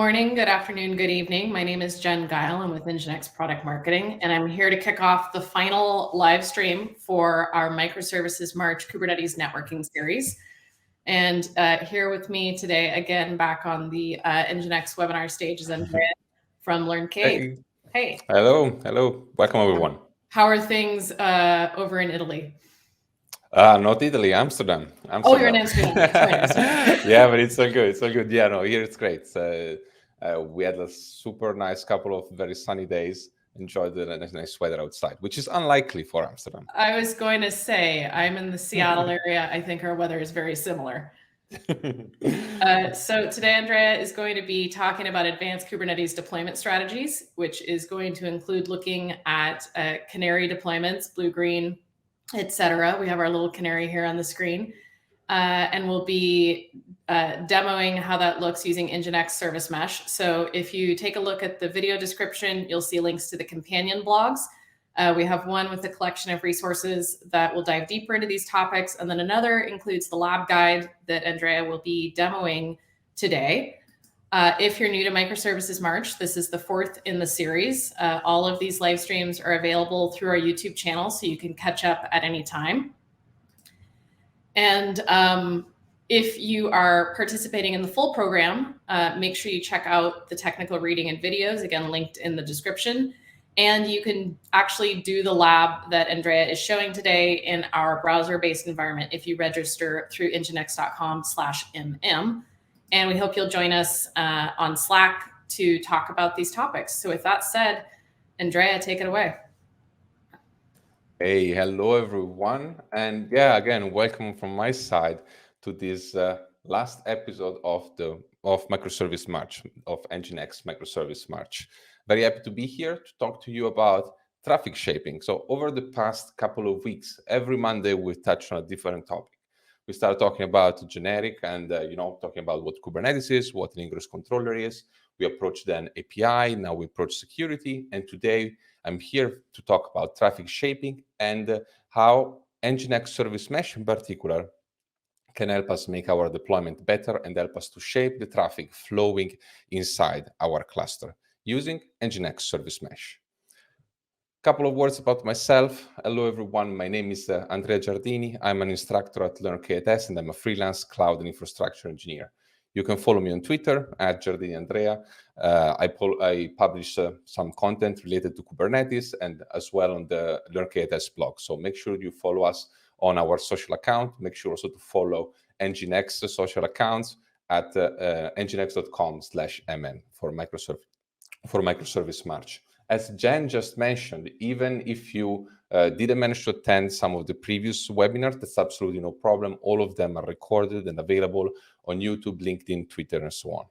morning, good afternoon, good evening. My name is Jen Guile. I'm with NGINX Product Marketing, and I'm here to kick off the final live stream for our Microservices March Kubernetes Networking Series. And here with me today, again, back on the NGINX webinar stage is Andrea from Learnk8s. Hey. Hello. Welcome, everyone. How are things over in Italy? Not Italy, Amsterdam. Oh, you're in Amsterdam. Yeah, but it's so good. Yeah, no, here it's great. We had a super nice couple of very sunny days. Enjoyed the nice weather outside, which is unlikely for Amsterdam. I was going to say, I'm in the Seattle area. I think our weather is very similar. So today, Andrea is going to be talking about advanced Kubernetes deployment strategies, which is going to include looking at Canary deployments, blue-green, etc. We have our little canary here on the screen, and we'll be demoing how that looks using NGINX Service Mesh. So if you take a look at the video description, you'll see links to the companion blogs. We have one with a collection of resources that will dive deeper into these topics, and then another includes the lab guide that Andrea will be demoing today. If you're new to Microservices March, this is the fourth in the series. All of these live streams are available through our YouTube channel, so you can catch up at any time. And if you are participating in the full program, make sure you check out the technical reading and videos, again, linked in the description. And you can actually do the lab that Andrea is showing today in our browser-based environment if you register through nginx.com/mm. And we hope you'll join us on Slack to talk about these topics. So with that said, Andrea, take it away. Hey, hello, everyone. And yeah, again, welcome from my side to this last episode of Microservice March, of NGINX Microservice March. Very happy to be here to talk to you about traffic shaping. So over the past couple of weeks, every Monday, we touched on a different topic. We started talking about generic and, talking about what Kubernetes is, what an Ingress controller is. We approached then API, now we approach security. And today I'm here to talk about traffic shaping and how NGINX Service Mesh in particular can help us make our deployment better and help us to shape the traffic flowing inside our cluster using NGINX Service Mesh. Couple of words about myself. Hello, everyone. My name is Andrea Giardini. I'm an instructor at Learnk8s, and I'm a freelance cloud and infrastructure engineer. You can follow me on Twitter at Giardini Andrea. I publish some content related to Kubernetes and as well on the Learnk8s blog. So make sure you follow us on our social account. Make sure also to follow NGINX social accounts at nginx.com/mn for Microservice March. As Jen just mentioned, even if you didn't manage to attend some of the previous webinars, that's absolutely no problem. All of them are recorded and available on YouTube, LinkedIn, Twitter, and so on.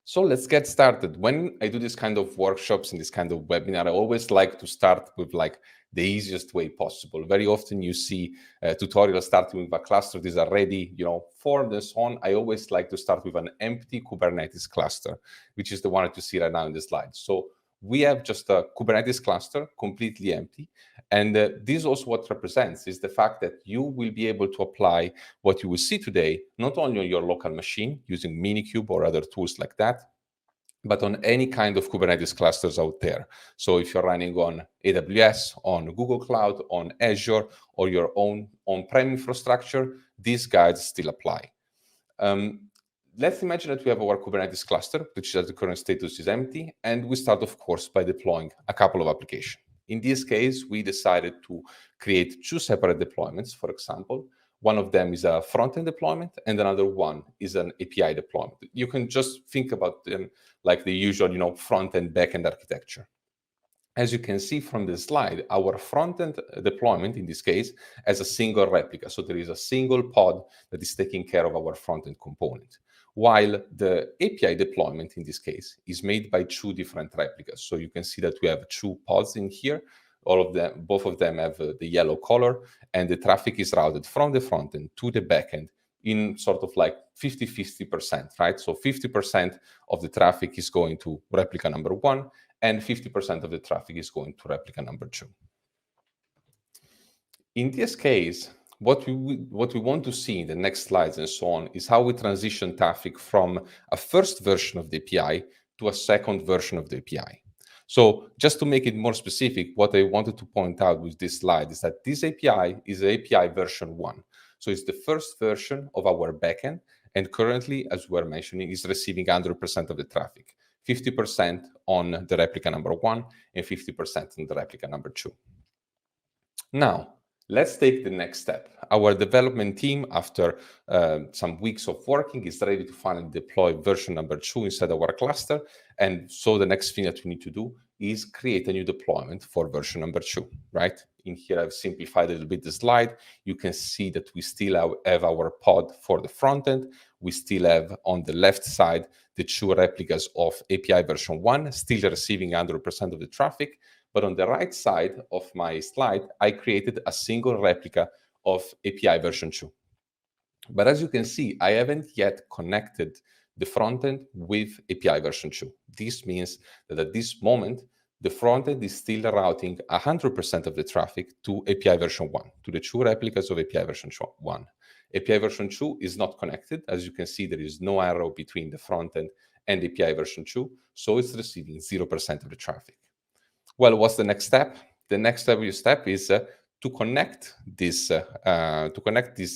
So let's get started. When I do this kind of workshops and this kind of webinar, I always like to start with the easiest way possible. Very often you see tutorials starting with a cluster. These are ready, formed and so on. I always like to start with an empty Kubernetes cluster, which is the one that you see right now in the slide. So we have just a Kubernetes cluster, completely empty. And this also what represents is the fact that you will be able to apply what you will see today, not only on your local machine using Minikube or other tools like that, but on any kind of Kubernetes clusters out there. So if you're running on AWS, on Google Cloud, on Azure, or your own on-prem infrastructure, these guides still apply. Let's imagine that we have our Kubernetes cluster, which at the current status is empty, and we start, of course, by deploying a couple of applications. In this case, we decided to create two separate deployments. For example, one of them is a front-end deployment, and another one is an API deployment. You can just think about them like the usual, front-end, back-end architecture. As you can see from the slide, our front-end deployment, in this case, has a single replica. So there is a single pod that is taking care of our front-end component, while the API deployment, in this case, is made by two different replicas. So you can see that we have two pods in here. Both of them have the yellow color, and the traffic is routed from the front-end to the back-end in sort of 50-50%, right? So 50% of the traffic is going to replica number one, and 50% of the traffic is going to replica number two. In this case, what we want to see in the next slides and so on is how we transition traffic from a first version of the API to a second version of the API. So just to make it more specific, what I wanted to point out with this slide is that this API is API version 1. So it's the first version of our backend, and currently, as we're mentioning, is receiving 100% of the traffic, 50% on the replica number 1 and 50% on the replica number 2. Now, let's take the next step. Our development team, after some weeks of working, is ready to finally deploy version number 2 inside our cluster. And so the next thing that we need to do is create a new deployment for version number 2, right? In here, I've simplified a little bit the slide. You can see that we still have our pod for the front end. We still have on the left side the 2 replicas of API version 1, still receiving 100% of the traffic. But on the right side of my slide, I created a single replica of API version 2. But as you can see, I haven't yet connected the frontend with API version 2. This means that at this moment, the frontend is still routing 100% of the traffic to API version 1, to the 2 replicas of API version 1. API version 2 is not connected. As you can see, there is no arrow between the frontend and API version 2, so it's receiving 0% of the traffic. Well, what's the next step? The next step is to connect this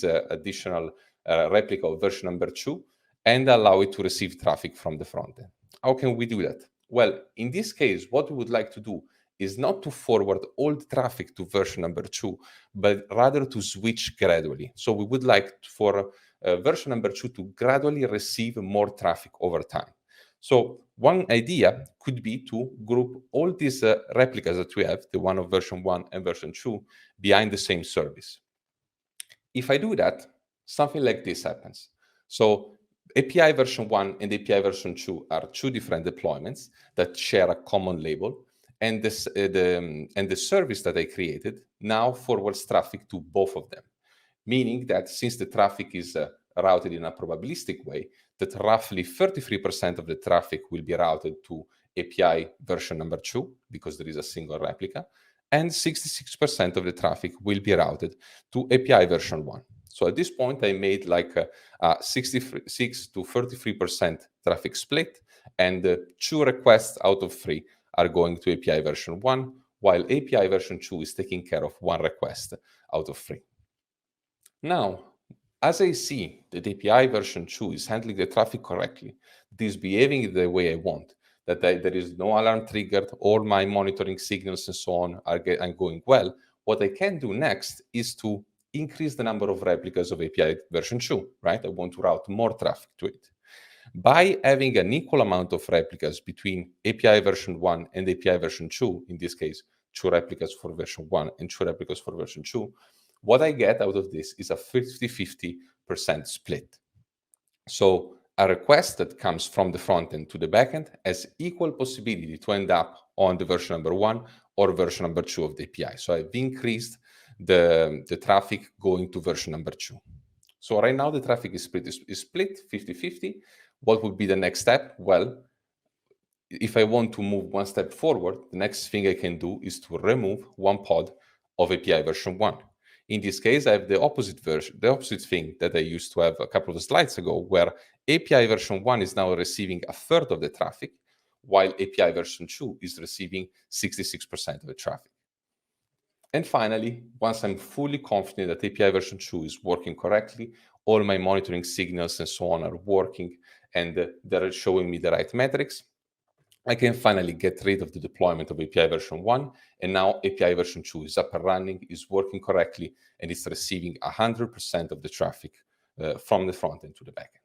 additional replica of version number 2 and allow it to receive traffic from the front end. How can we do that? Well, in this case, what we would like to do is not to forward all the traffic to version number 2, but rather to switch gradually. So we would like for version number 2 to gradually receive more traffic over time. So one idea could be to group all these replicas that we have, the one of version 1 and version 2, behind the same service. If I do that, something like this happens. So API version 1 and API version 2 are 2 different deployments that share a common label, and the service that I created now forwards traffic to both of them, meaning that since the traffic is routed in a probabilistic way, that roughly 33% of the traffic will be routed to API version number 2, because there is a single replica, and 66% of the traffic will be routed to API version 1. So at this point, I made like a 66 to 33% traffic split, and 2 requests out of 3 are going to API version 1, while API version 2 is taking care of 1 request out of 3. Now, as I see that API version 2 is handling the traffic correctly, it is behaving the way I want, that there is no alarm triggered, all my monitoring signals and so on are going well, what I can do next is to increase the number of replicas of API version 2, right? I want to route more traffic to it. By having an equal amount of replicas between API version 1 and API version 2, in this case, 2 replicas for version 1 and 2 replicas for version 2, what I get out of this is a 50-50% split. So a request that comes from the front end to the backend has equal possibility to end up on the version number 1 or version number 2 of the API. So I've increased the traffic going to version number 2. So right now the traffic is split 50-50. What would be the next step? Well, if I want to move one step forward, the next thing I can do is to remove one pod of API version 1. In this case, I have the opposite thing that I used to have a couple of slides ago, where API version 1 is now receiving a third of the traffic, while API version 2 is receiving 66% of the traffic. And finally, once I'm fully confident that API version 2 is working correctly, all my monitoring signals and so on are working, and they're showing me the right metrics, I can finally get rid of the deployment of API version 1, and now API version 2 is up and running, is working correctly, and it's receiving 100% of the traffic from the front end to the backend.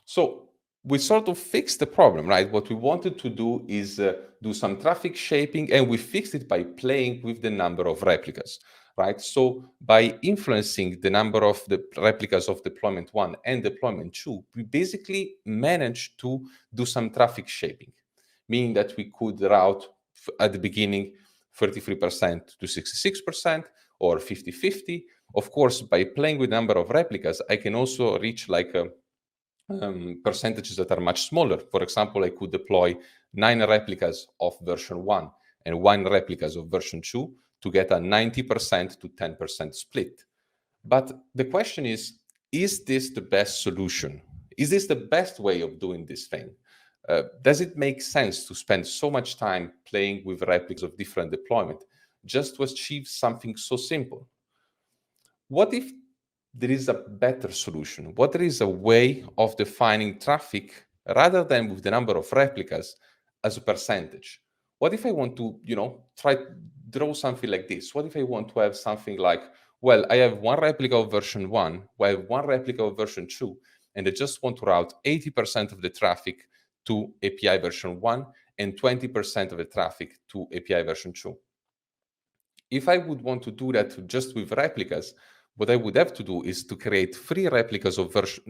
So we sort of fixed the problem, right? What we wanted to do is do some traffic shaping, and we fixed it by playing with the number of replicas, right? So by influencing the number of the replicas of deployment 1 and deployment 2, we basically managed to do some traffic shaping, meaning that we could route at the beginning 33% to 66% or 50-50. Of course, by playing with the number of replicas, I can also reach like percentages that are much smaller. For example, I could deploy 9 replicas of version 1 and 1 replicas of version 2 to get a 90% to 10% split. But the question is this the best solution? Is this the best way of doing this thing? Does it make sense to spend so much time playing with replicas of different deployment just to achieve something so simple? What if there is a better solution? What there is a way of defining traffic rather than with the number of replicas as a percentage? What if I want to, try to draw something like this? What if I want to have something like, well, I have one replica of version 1, I have one replica of version 2, and I just want to route 80% of the traffic to API version 1 and 20% of the traffic to API version 2. If I would want to do that just with replicas, what I would have to do is to create 4 replicas of version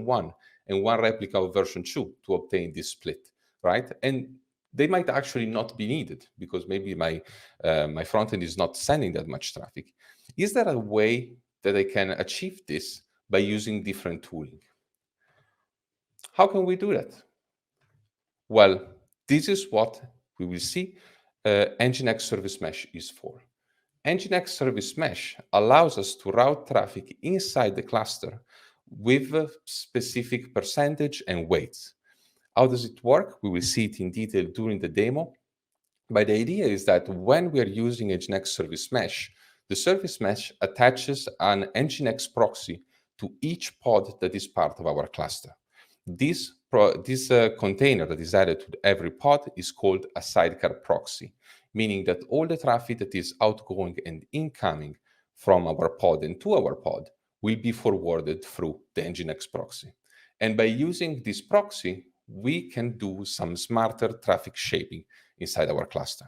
1 and 1 replica of version 2 to obtain this split, right? And they might actually not be needed because maybe my frontend is not sending that much traffic. Is there a way that I can achieve this by using different tooling? How can we do that? Well, this is what we will see NGINX Service Mesh is for. NGINX Service Mesh allows us to route traffic inside the cluster with a specific percentage and weights. How does it work? We will see it in detail during the demo. But the idea is that when we are using NGINX Service Mesh, the Service Mesh attaches an NGINX proxy to each pod that is part of our cluster. This container that is added to every pod is called a sidecar proxy, meaning that all the traffic that is outgoing and incoming from our pod and to our pod will be forwarded through the NGINX proxy. And by using this proxy, we can do some smarter traffic shaping inside our cluster.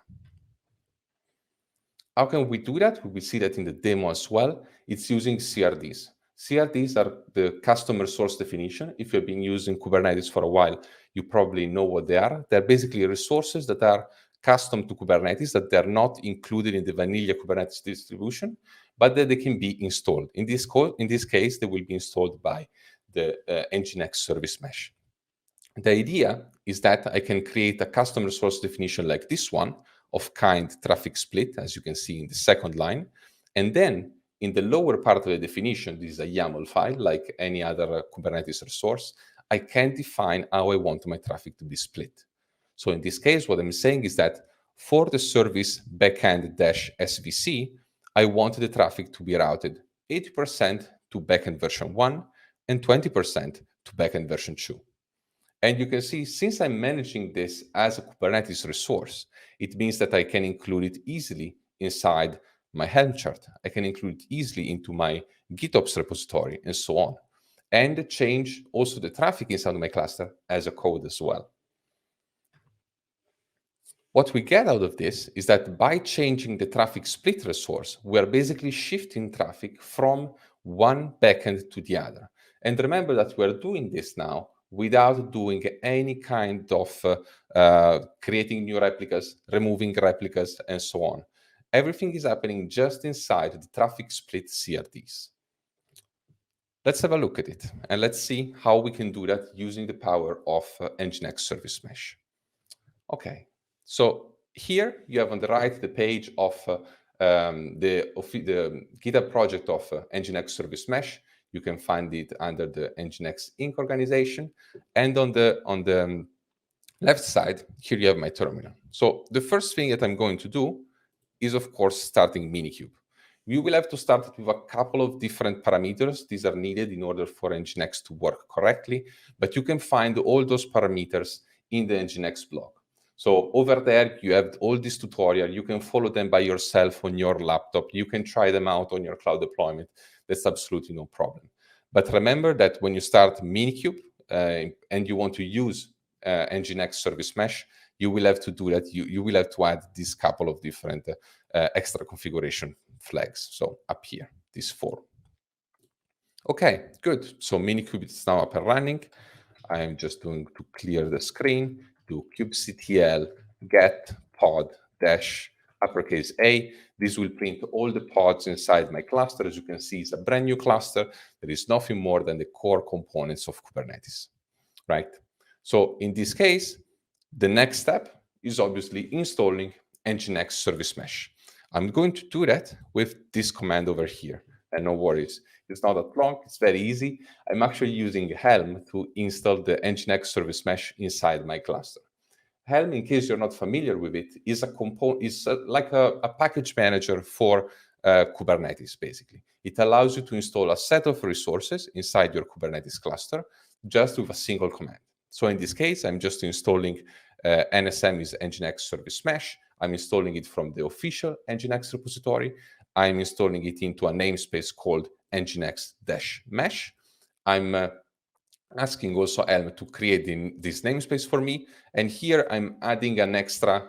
How can we do that? We will see that in the demo as well. It's using CRDs. CRDs are the customer source definition. If you've been using Kubernetes for a while, you probably know what they are. They're basically resources that are custom to Kubernetes, that they're not included in the vanilla Kubernetes distribution, but that they can be installed. In this case, they will be installed by the NGINX Service Mesh. The idea is that I can create a customer source definition like this one of kind traffic split, as you can see in the second line. And then in the lower part of the definition, this is a YAML file like any other Kubernetes resource, I can define how I want my traffic to be split. So in this case, what I'm saying is that for the service backend-svc, I want the traffic to be routed 80% to backend version 1 and 20% to backend version 2. And you can see, since I'm managing this as a Kubernetes resource, it means that I can include it easily inside my Helm chart. I can include it easily into my GitOps repository and so on. And change also the traffic inside my cluster as a code as well. What we get out of this is that by changing the traffic split resource, we're basically shifting traffic from one backend to the other. And remember that we're doing this now without doing any kind of creating new replicas, removing replicas, and so on. Everything is happening just inside the traffic split CRDs. Let's have a look at it, and let's see how we can do that using the power of NGINX Service Mesh. Okay, so here you have on the right the page of the GitHub project of NGINX Service Mesh. You can find it under the NGINX Inc. organization. And on the left side, here you have my terminal. So the first thing that I'm going to do is, of course, starting Minikube. You will have to start with a couple of different parameters. These are needed in order for NGINX to work correctly, but you can find all those parameters in the NGINX blog. So over there, you have all this tutorial. You can follow them by yourself on your laptop. You can try them out on your cloud deployment. That's absolutely no problem. But remember that when you start Minikube and you want to use NGINX Service Mesh, you will have to do that. You will have to add this couple of different extra configuration flags. So up here, these 4. Okay, good. So Minikube is now up and running. I am just going to clear the screen, do kubectl get pod dash uppercase A. This will print all the pods inside my cluster. As you can see, it's a brand new cluster. There is nothing more than the core components of Kubernetes, right? So in this case, the next step is obviously installing NGINX service mesh. I'm going to do that with this command over here. And no worries, it's not that long, it's very easy. I'm actually using Helm to install the NGINX service mesh inside my cluster. Helm, in case you're not familiar with it, is a component, is like a package manager for Kubernetes, basically. It allows you to install a set of resources inside your Kubernetes cluster just with a single command. So in this case, I'm just installing NSM's NGINX service mesh. I'm installing it from the official NGINX repository. I'm installing it into a namespace called NGINX-mesh. I'm asking also Helm to create this namespace for me, and here I'm adding an extra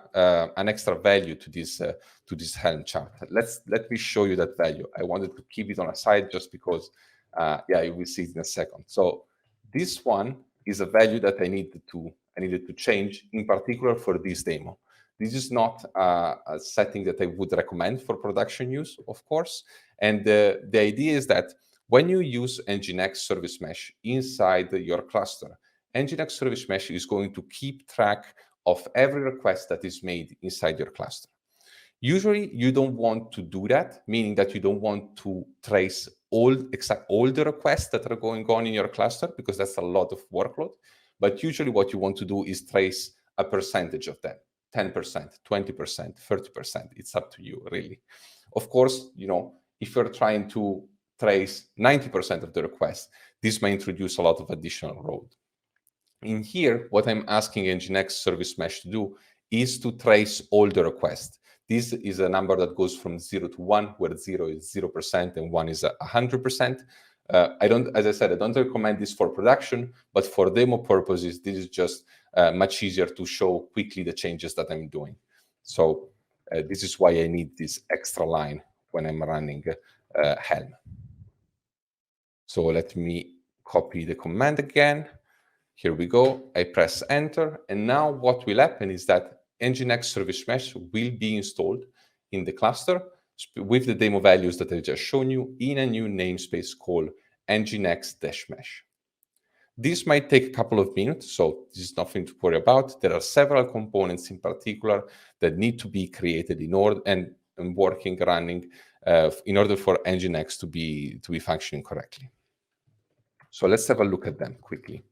value to this Helm chart. Let me show you that value. I wanted to keep it on a side just because, yeah, you will see it in a second. So this one is a value that I needed to change, in particular for this demo. This is not a setting that I would recommend for production use, of course. And the idea is that when you use NGINX service mesh inside your cluster, NGINX service mesh is going to keep track of every request that is made inside your cluster. Usually, you don't want to do that, meaning that you don't want to trace all the requests that are going on in your cluster, because that's a lot of workload. But usually what you want to do is trace a percentage of them. 10%, 20%, 30%. It's up to you, really. Of course, if you're trying to trace 90% of the requests, this may introduce a lot of additional load. In here, what I'm asking NGINX service mesh to do is to trace all the requests. This is a number that goes from 0 to 1, where 0 is 0% and 1 is 100%. As I said, I don't recommend this for production, but for demo purposes, this is just much easier to show quickly the changes that I'm doing. So this is why I need this extra line when I'm running Helm. So let me copy the command again. Here we go. I press enter. And now what will happen is that NGINX service mesh will be installed in the cluster with the demo values that I just shown you in a new namespace called NGINX-mesh. This might take a couple of minutes, so this is nothing to worry about. There are several components in particular that need to be created in order and running in order for NGINX to be functioning correctly. So let's have a look at them quickly.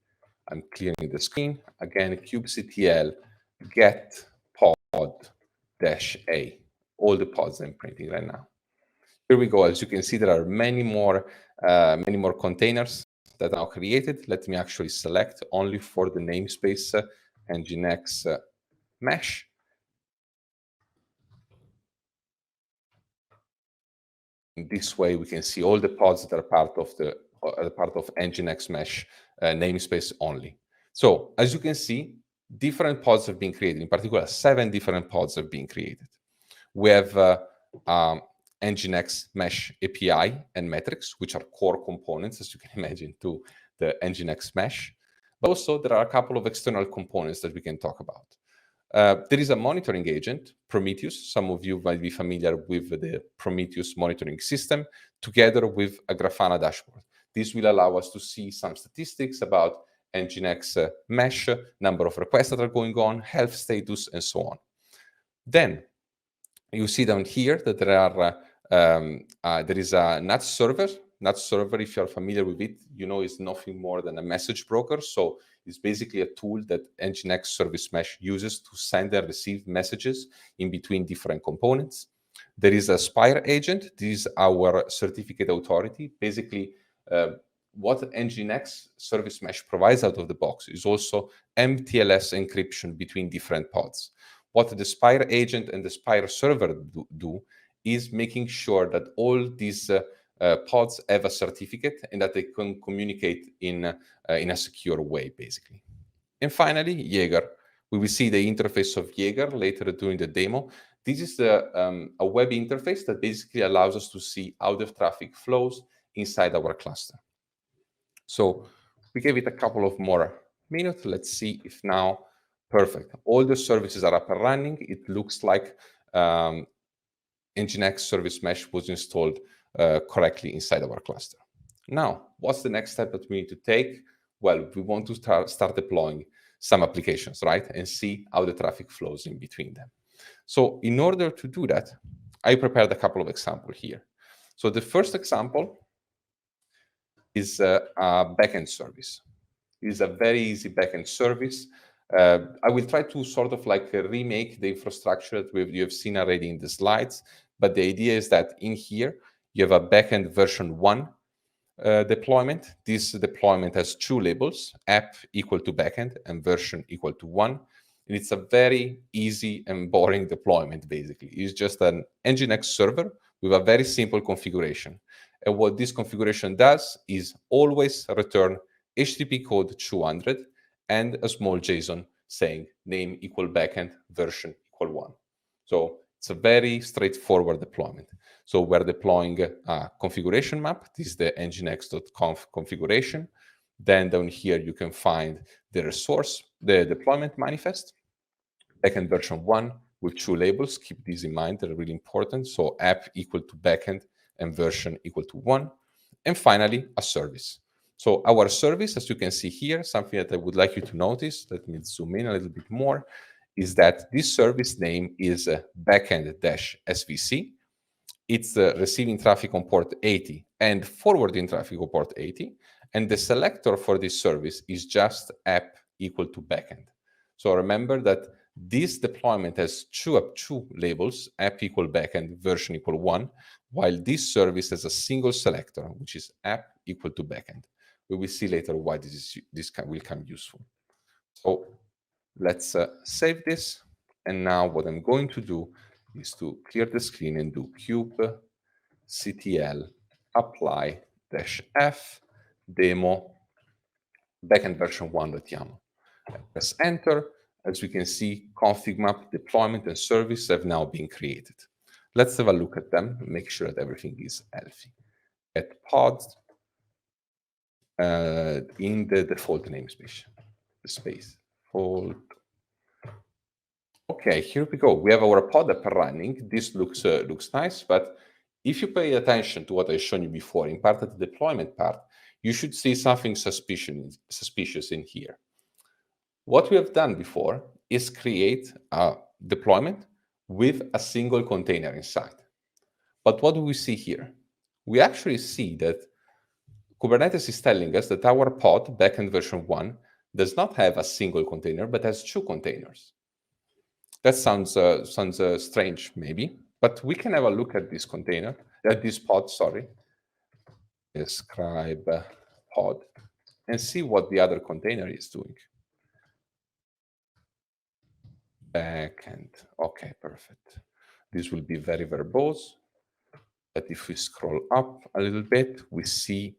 I'm clearing the screen. Again, kubectl get pod-a, all the pods I'm printing right now. Here we go. As you can see, there are many more containers that are now created. Let me actually select only for the namespace NGINX mesh. In this way, we can see all the pods that are part of NGINX mesh namespace only. So as you can see, different pods have been created. In particular, 7 different pods have been created. We have NGINX mesh API and metrics, which are core components, as you can imagine, to the NGINX mesh. But also, there are a couple of external components that we can talk about. There is a monitoring agent, Prometheus. Some of you might be familiar with the Prometheus monitoring system, together with a Grafana dashboard. This will allow us to see some statistics about NGINX mesh, number of requests that are going on, health status, and so on. Then you see down here that there is a NAT server. NAT server, if you're familiar with it, is nothing more than a message broker. So it's basically a tool that NGINX service mesh uses to send and receive messages in between different components. There is a Spire agent. This is our certificate authority. Basically, what NGINX service mesh provides out of the box is also MTLS encryption between different pods. What the Spire agent and the Spire server do is making sure that all these pods have a certificate and that they can communicate in a secure way, basically. And finally, Jaeger. We will see the interface of Jaeger later during the demo. This is a web interface that basically allows us to see how the traffic flows inside our cluster. So we gave it a couple of more minutes. Let's see if now, perfect. All the services are up and running. It looks like NGINX service mesh was installed correctly inside our cluster. Now, what's the next step that we need to take? Well, we want to start deploying some applications, right? And see how the traffic flows in between them. So in order to do that, I prepared a couple of examples here. So the first example is a backend service. It is a very easy backend service. I will try to sort of like remake the infrastructure that you have seen already in the slides. But the idea is that in here, you have a backend version 1 deployment. This deployment has two labels, app equal to backend and version equal to 1. And it's a very easy and boring deployment, basically. It's just an NGINX server with a very simple configuration. And what this configuration does is always return HTTP code 200 and a small JSON saying name equal backend, version equal 1. So it's a very straightforward deployment. So we're deploying a configuration map. This is the nginx.conf configuration. Then down here, you can find the resource, the deployment manifest, backend version 1 with two labels. Keep these in mind, they're really important. So app equal to backend and version equal to 1. And finally, a service. So our service, as you can see here, something that I would like you to notice, let me zoom in a little bit more, is that this service name is backend-svc. It's receiving traffic on port 80 and forwarding traffic on port 80. And the selector for this service is just app equal to backend. So remember that this deployment has two labels, app equal backend, version equal 1, while this service has a single selector, which is app equal to backend. We will see later why this will come useful. So let's save this. And now what I'm going to do is to clear the screen and do kubectl apply-f demo backend version 1.yaml. Press enter. As we can see, config map, deployment, and service have now been created. Let's have a look at them and make sure that everything is healthy. At pods in the default namespace, default. Okay, here we go. We have our pod up running. This looks nice, but if you pay attention to what I've shown you before, in part of the deployment part, you should see something suspicious in here. What we have done before is create a deployment with a single container inside. But what do we see here? We actually see that Kubernetes is telling us that our pod, backend version 1, does not have a single container, but has two containers. That sounds strange, maybe, but we can have a look at this container, this pod, sorry. Describe pod, and see what the other container is doing. Backend. Okay, perfect. This will be very verbose. But if we scroll up a little bit, we see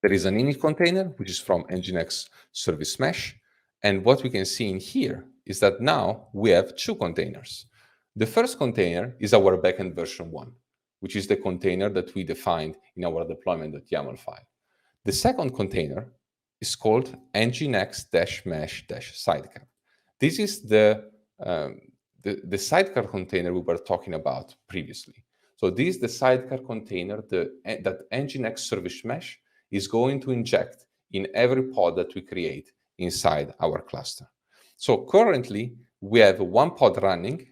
there is an init container, which is from NGINX service mesh. And what we can see in here is that now we have two containers. The first container is our backend version 1, which is the container that we defined in our deployment.yaml file. The second container is called nginx-mesh-sidecar. This is the sidecar container we were talking about previously. So this is the sidecar container that nginx service mesh is going to inject in every pod that we create inside our cluster. So currently, we have one pod running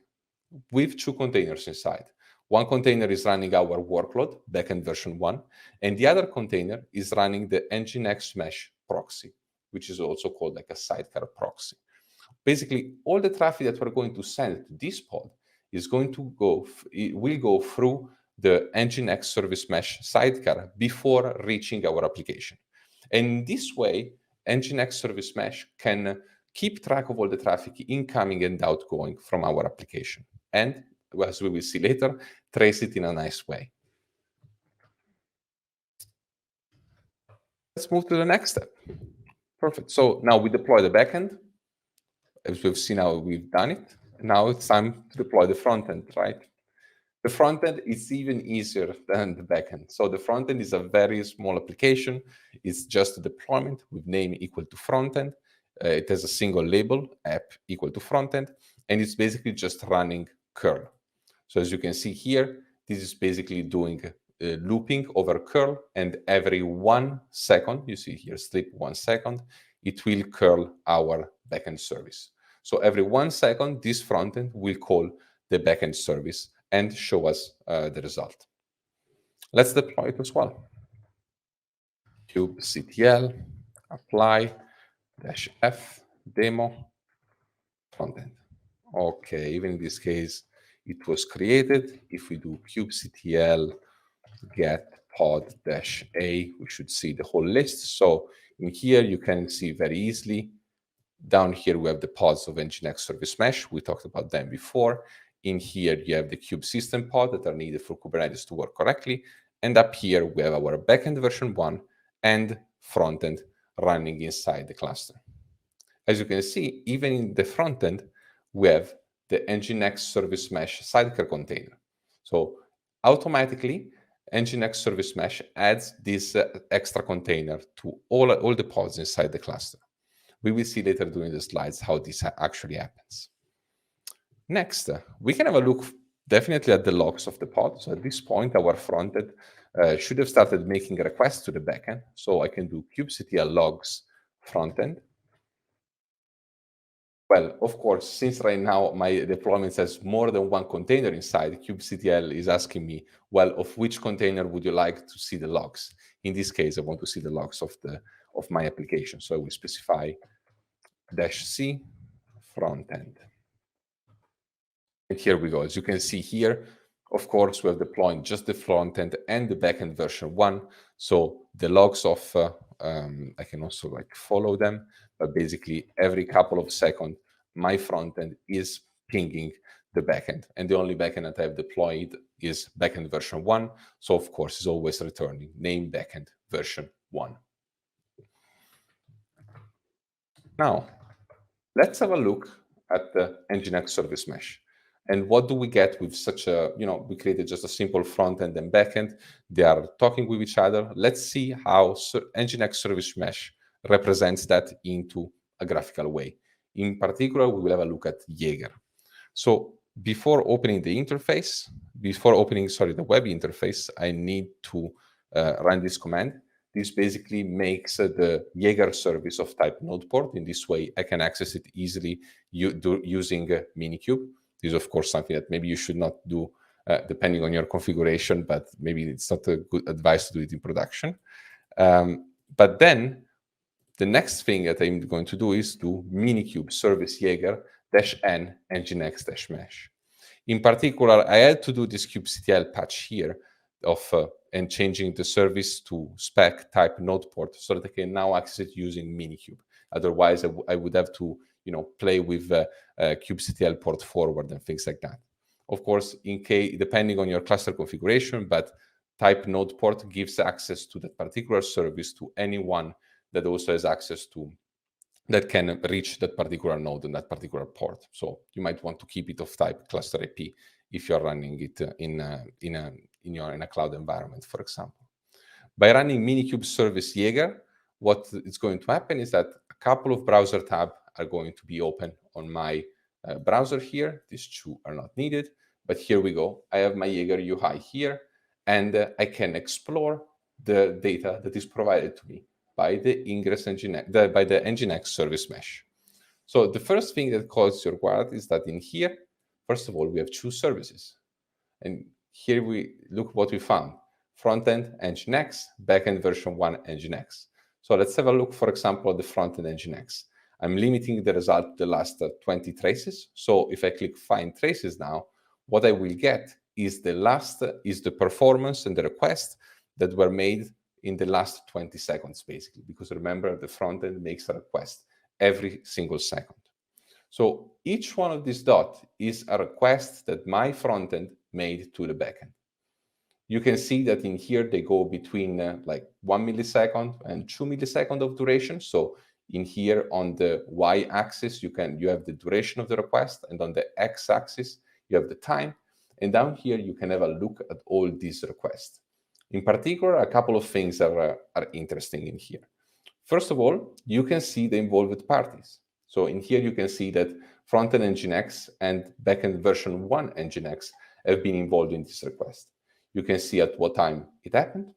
with two containers inside. One container is running our workload, backend version 1, and the other container is running the nginx mesh proxy, which is also called like a sidecar proxy. Basically, all the traffic that we're going to send to this pod is going to will go through the nginx service mesh sidecar before reaching our application. And in this way, nginx service mesh can keep track of all the traffic incoming and outgoing from our application. And as we will see later, trace it in a nice way. Let's move to the next step. Perfect. So now we deploy the backend. As we've seen how we've done it. Now it's time to deploy the front end, right? The front end is even easier than the backend. So the front end is a very small application. It's just a deployment with name equal to front end. It has a single label, app equal to front end, and it's basically just running curl. So as you can see here, this is basically doing looping over curl, and every 1 second, you see here, sleep 1 second, it will curl our backend service. So every 1 second, this frontend will call the backend service and show us the result. Let's deploy it as well. kubectl apply -f demo frontend. Okay, even in this case, it was created. If we do kubectl get pod-a, we should see the whole list. So in here, you can see very easily. Down here, we have the pods of NGINX Service Mesh. We talked about them before. In here, you have the kube system pod that are needed for Kubernetes to work correctly. And up here, we have our backend version 1 and frontend running inside the cluster. As you can see, even in the frontend, we have the NGINX Service Mesh sidecar container. So automatically, NGINX Service Mesh adds this extra container to all the pods inside the cluster. We will see later during the slides how this actually happens. Next, we can have a look definitely at the logs of the pod. So at this point, our frontend should have started making requests to the backend. So I can do kubectl logs frontend. Well, of course, since right now my deployment has more than one container inside, kubectl is asking me, well, of which container would you like to see the logs? In this case, I want to see the logs of my application. So I will specify -c frontend. And here we go. As you can see here, of course, we have deployed just the frontend and the backend version 1. So the logs of, I can also follow them, but basically every couple of seconds, my frontend is pinging the backend. And the only backend that I've deployed is backend version 1. So of course, it's always returning name backend version 1. Now, let's have a look at the NGINX Service Mesh. And what do we get with such a, we created just a simple front end and backend. They are talking with each other. Let's see how NGINX Service Mesh represents that into a graphical way. In particular, we will have a look at Jaeger. So before opening the interface, the web interface, I need to run this command. This basically makes the Jaeger service of type node port. In this way, I can access it easily using Minikube. This is, of course, something that maybe you should not do depending on your configuration, but maybe it's not a good advice to do it in production. But then the next thing that I'm going to do is do Minikube service Jaeger -n NGINX -mesh. In particular, I had to do this kubectl patch here and changing the service to spec type node port so that I can now access it using Minikube. Otherwise, I would have to play with kubectl port forward and things like that. Of course, depending on your cluster configuration, but type node port gives access to that particular service to anyone that also has access to, that can reach that particular node and that particular port. So you might want to keep it of type cluster IP if you're running it in a cloud environment, for example. By running Minikube service Jaeger, what is going to happen is that a couple of browser tabs are going to be open on my browser here. These two are not needed, but here we go. I have my Jaeger UI here, and I can explore the data that is provided to me by the Ingress by the NGINX Service Mesh. So the first thing that calls your guard is that in here, first of all, we have two services. And here we look what we found. Frontend NGINX, backend version 1 NGINX. So let's have a look, for example, at the frontend NGINX. I'm limiting the result to the last 20 traces. So if I click find traces now, what I will get is the performance and the request that were made in the last 20 seconds, basically, because remember, the frontend makes a request every single second. So each one of these dots is a request that my frontend made to the backend. You can see that in here, they go between 1 millisecond and 2 milliseconds of duration. So in here on the y-axis, you have the duration of the request, and on the x-axis, you have the time. And down here, you can have a look at all these requests. In particular, a couple of things are interesting in here. First of all, you can see the involved parties. So in here, you can see that frontend NGINX and backend version 1 NGINX have been involved in this request. You can see at what time it happened,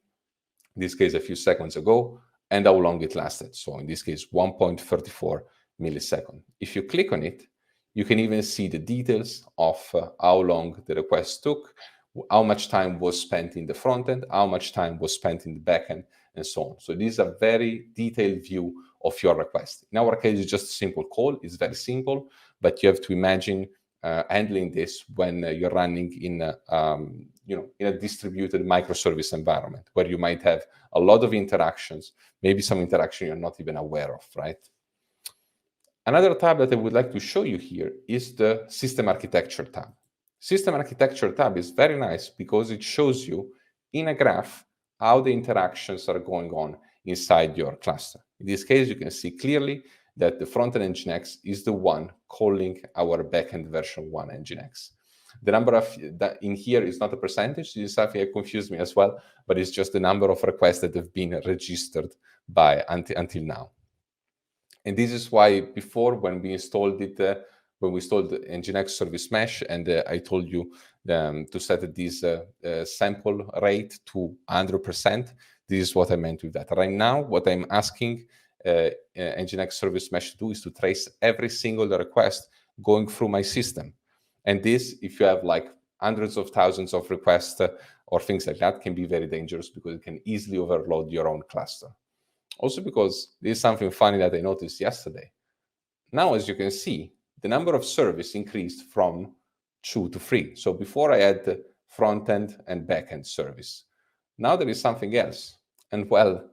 in this case, a few seconds ago, and how long it lasted. So in this case, 1.34 milliseconds. If you click on it, You can even see the details of how long the request took, how much time was spent in the front end, how much time was spent in the back end, and so on. So this is a very detailed view of your request. In our case, it's just a simple call. It's very simple, but you have to imagine handling this when you're running in in a distributed microservice environment where you might have a lot of interactions, maybe some interaction you're not even aware of, right? Another tab that I would like to show you here is the System Architecture tab. System Architecture tab is very nice because it shows you in a graph how the interactions are going on inside your cluster. In this case, you can see clearly that the Frontend NGINX is the one calling our backend version 1 NGINX. The number of that in here is not a percentage. This is something that confused me as well, but it's just the number of requests that have been registered by until now. And this is why before, when we installed it, when we installed the NGINX Service Mesh, and I told you to set this sample rate to 100%, this is what I meant with that. Right now, what I'm asking NGINX Service Mesh to do is to trace every single request going through my system. And this, if you have like hundreds of thousands of requests or things like that, can be very dangerous because it can easily overload your own cluster. Also because this is something funny that I noticed yesterday. Now, as you can see, the number of service increased from 2 to 3. So before I had the front-end and back-end service. Now there is something else. And well,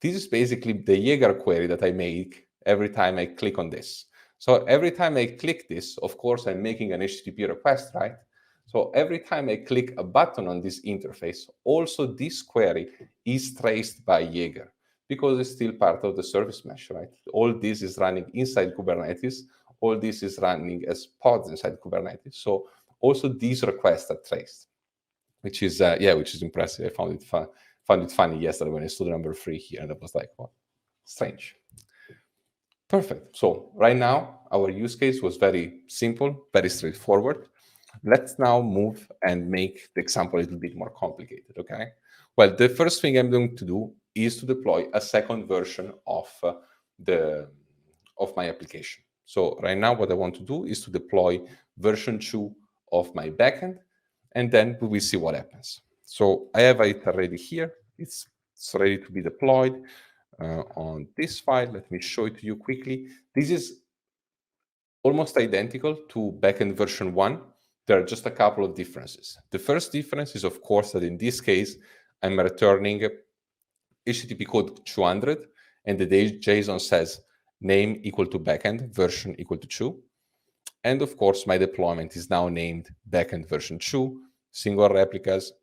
this is basically the Jaeger query that I make every time I click on this. So every time I click this, of course, I'm making an HTTP request, right? So every time I click a button on this interface, also this query is traced by Jaeger because it's still part of the service mesh, right? All this is running inside Kubernetes. All this is running as pods inside Kubernetes. So also these requests are traced, which is which is impressive. I found it funny yesterday when I saw the number 3 here, and I was like, well, strange. Perfect. So right now, our use case was very simple, very straightforward. Let's now move and make the example a little bit more complicated, okay? Well, the first thing I'm going to do is to deploy a second version of my application. So right now, what I want to do is to deploy version 2 of my backend, and then we will see what happens. So I have it already here. It's ready to be deployed on this file. Let me show it to you quickly. This is almost identical to backend version 1. There are just a couple of differences. The first difference is, of course, that in this case, I'm returning HTTP code 200, and the JSON says name equal to backend, version equal to 2. And of course, my deployment is now named backend version 2, single replicas.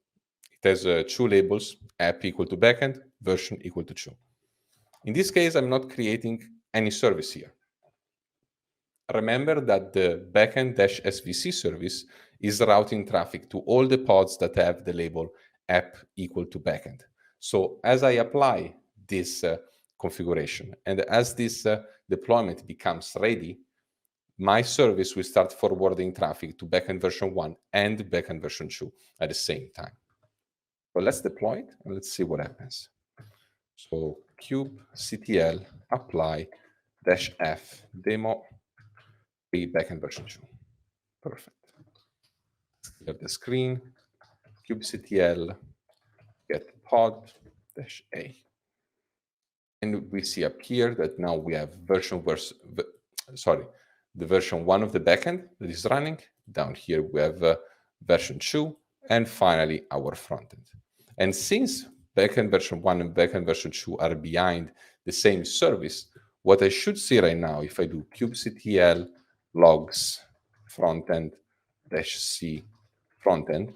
It has 2 labels, app equal to backend, version equal to 2. In this case, I'm not creating any service here. Remember that the backend-svc service is routing traffic to all the pods that have the label app equal to backend. So as I apply this configuration, and as this deployment becomes ready, my service will start forwarding traffic to backend version 1 and backend version 2 at the same time. So let's deploy it, and let's see what happens. So kubectl apply -f demo backend version 2. Perfect. Let's clear the screen. kubectl get pod -a. And we see up here that now we have the version 1 of the backend that is running. Down here we have version 2, and finally our frontend. And since backend version 1 and backend version 2 are behind the same service, what I should see right now, if I do kubectl logs frontend -c frontend,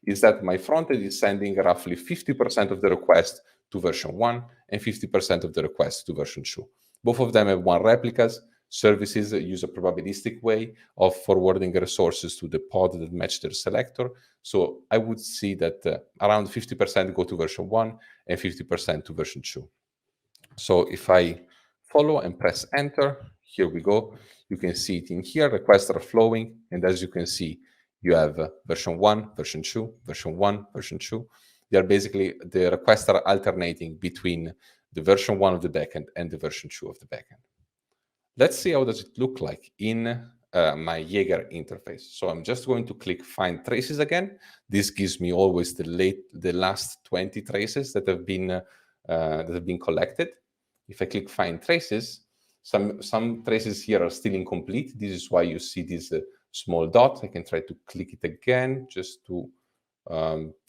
is that my frontend is sending roughly 50% of the request to version 1 and 50% of the request to version 2. Both of them have 1 replicas. Services use a probabilistic way of forwarding resources to the pod that match their selector. So I would see that around 50% go to version 1 and 50% to version 2. So if I follow and press enter, here we go. You can see it in here, requests are flowing. And as you can see, you have version 1, version 2, version 1, version 2. They are basically, the requests are alternating between the version 1 of the backend and the version 2 of the backend. Let's see how does it look like in my Jaeger interface. So I'm just going to click Find Traces again. This gives me always the last 20 traces that have been collected. If I click Find Traces, some traces here are still incomplete. This is why you see this small dot. I can try to click it again just to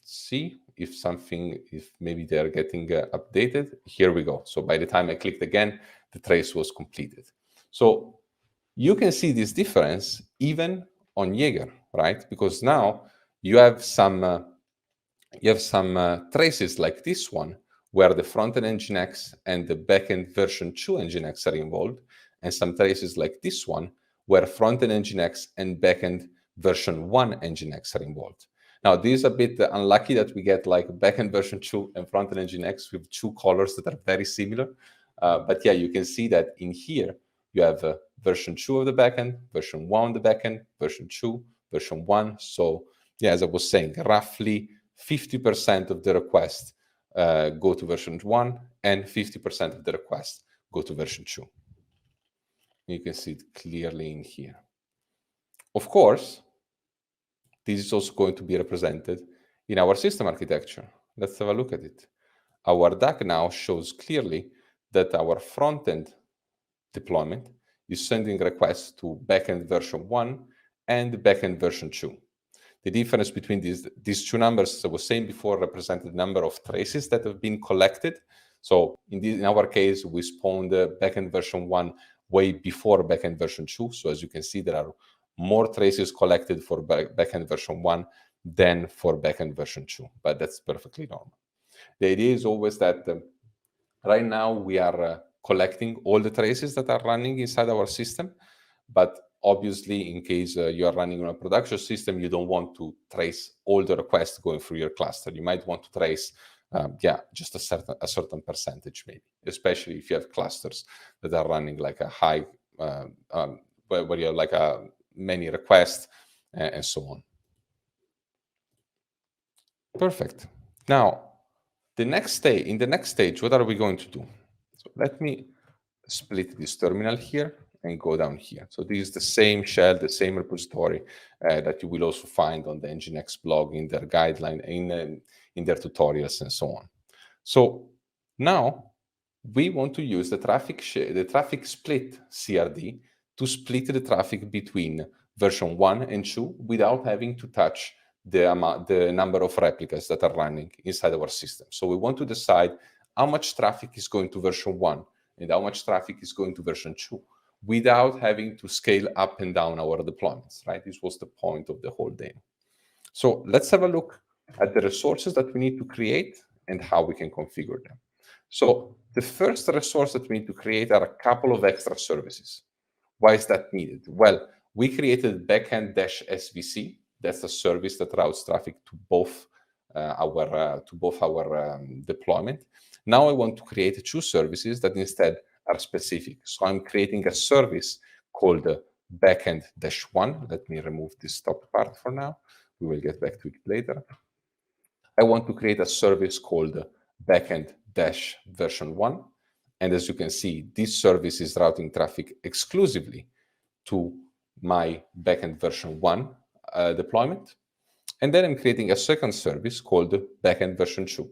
see if maybe they're getting updated. Here we go. So by the time I clicked again, the trace was completed. So you can see this difference even on Jaeger, right? Because now you have some traces like this one, where the front-end NGINX and the backend version 2 NGINX are involved, and some traces like this one, where front-end NGINX and backend version 1 NGINX are involved. Now, this is a bit unlucky that we get like backend version 2 and front-end NGINX with two colors that are very similar. But yeah, you can see that in here, you have version 2 of the backend, version 1 of the backend, version 2, version 1. So yeah, as I was saying, roughly 50% of the requests go to version 1 and 50% of the requests go to version 2. You can see it clearly in here. Of course, this is also going to be represented in our system architecture. Let's have a look at it. Our DAG now shows clearly that our front-end deployment is sending requests to backend version 1 and backend version 2. The difference between these two numbers, as I was saying before, represented the number of traces that have been collected. So in our case, we spawned backend version 1 way before backend version 2. So as you can see, there are more traces collected for backend version 1 than for backend version 2, but that's perfectly normal. The idea is always that right now we are collecting all the traces that are running inside our system, but obviously, in case you are running on a production system, you don't want to trace all the requests going through your cluster. You might want to trace, just a certain percentage, maybe, especially if you have clusters that are running like a high, where you have like many requests and so on. Perfect. Now, in the next stage, what are we going to do? So let me split this terminal here and go down here. So this is the same shell, the same repository that you will also find on the NGINX blog, in their guideline, in their tutorials and so on. So now we want to use the traffic split CRD to split the traffic between version 1 and 2 without having to touch the number of replicas that are running inside our system. So we want to decide how much traffic is going to version 1 and how much traffic is going to version 2 without having to scale up and down our deployments, right? This was the point of the whole demo. So let's have a look at the resources that we need to create and how we can configure them. So the first resource that we need to create are a couple of extra services. Why is that needed? Well, we created backend-svc. That's a service that routes traffic to both our deployment. Now I want to create two services that instead are specific. So I'm creating a service called backend-1. Let me remove this top part for now. We will get back to it later. I want to create a service called backend-version1. And as you can see, this service is routing traffic exclusively to my backend version 1 deployment. And then I'm creating a second service called backend version 2.